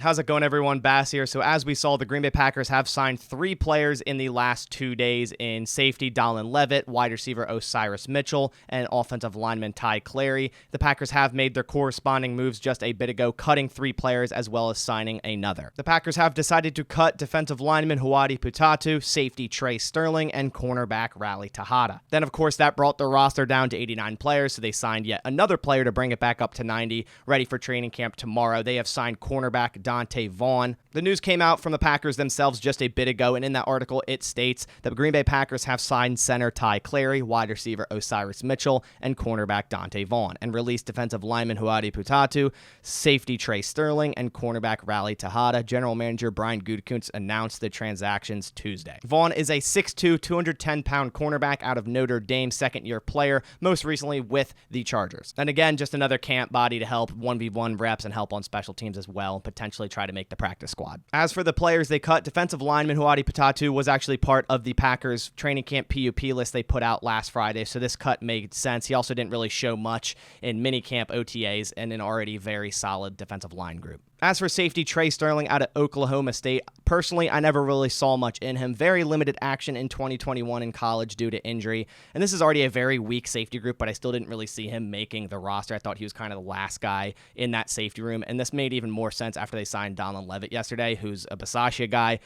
How's it going, everyone? Bass here. So as we saw, the Green Bay Packers have signed 3 players in the last 2 days in safety Dallin Levitt, wide receiver Osiris Mitchell, and offensive lineman Ty Clary. The Packers have made their corresponding moves just a bit ago, cutting 3 players as well as signing another. The Packers have decided to cut defensive lineman Huadi Putatu, safety Trey Sterling, and cornerback Raleigh Tahada. Then, of course, that brought the roster down to 89 players, so they signed yet another player to bring it back up to 90, ready for training camp tomorrow. They have signed cornerback Dante Vaughn. The news came out from the Packers themselves just a bit ago, and in that article, it states that the Green Bay Packers have signed center Ty Clary, wide receiver Osiris Mitchell, and cornerback Dante Vaughn, and released defensive lineman Huadi Putatu, safety Trey Sterling, and cornerback Raleigh Tahada. General manager Brian Gutekunst announced the transactions Tuesday. Vaughn is a 6'2", 210-pound cornerback out of Notre Dame, second-year player, most recently with the Chargers. And again, just another camp body to help 1v1 reps and help on special teams as well, and potentially try to make the practice squad. As for the players they cut, defensive lineman Huadi Putatu was actually part of the Packers training camp PUP list they put out last Friday, so this cut made sense. He also didn't really show much in minicamp OTAs and an already very solid defensive line group. As for safety Trey Sterling out of Oklahoma State, personally, I never really saw much in him. Very limited action in 2021 in college due to injury. And this is already a very weak safety group, but I still didn't really see him making the roster. I thought he was kind of the last guy in that safety room. And this made even more sense after they signed Dallin Levitt yesterday, who's a Basashia guy.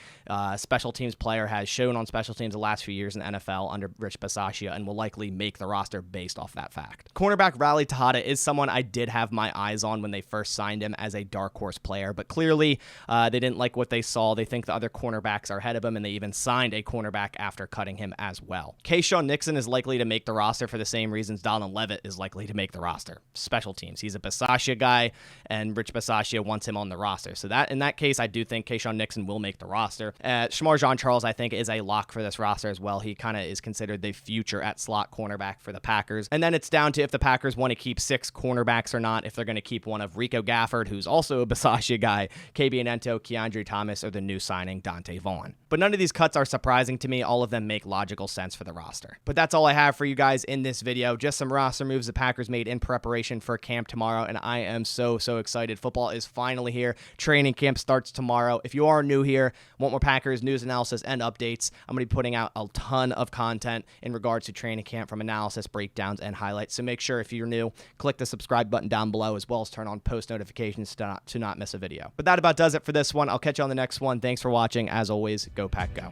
Special teams player, has shown on special teams the last few years in the NFL under Rich Basashia, and will likely make the roster based off that fact. Cornerback Raleigh Tahada is someone I did have my eyes on when they first signed him as a dark horse player, but clearly they didn't like what they saw. They think the other cornerbacks are ahead of him, and they even signed a cornerback after cutting him as well. Keishawn Nixon is likely to make the roster for the same reasons Dallin Levitt is likely to make the roster. Special teams. He's a Basashia guy, and Rich Basashia wants him on the roster. So that in that case, I do think Keishawn Nixon will make the roster. Shamar Jean-Charles, I think, is a lock for this roster as well. He kind of is considered the future at slot cornerback for the Packers. And then it's down to if the Packers want to keep 6 cornerbacks or not, if they're going to keep one of Rico Gafford, who's also a Basashia guy, KB Anento, Keandre Thomas, or the new signing Dante Vaughn. But none of these cuts are surprising to me. All of them make logical sense for the roster. But that's all I have for you guys in this video. Just some roster moves the Packers made in preparation for camp tomorrow, and I am so excited. Football is finally here. Training camp starts tomorrow. If you are new here, want more Packers news, analysis, and updates, I'm going to be putting out a ton of content in regards to training camp, from analysis, breakdowns, and highlights. So make sure, if you're new, click the subscribe button down below, as well as turn on post notifications to not miss a video. But that about does it for this one. I'll catch you on the next one. Thanks for watching. As always, go Pack Go.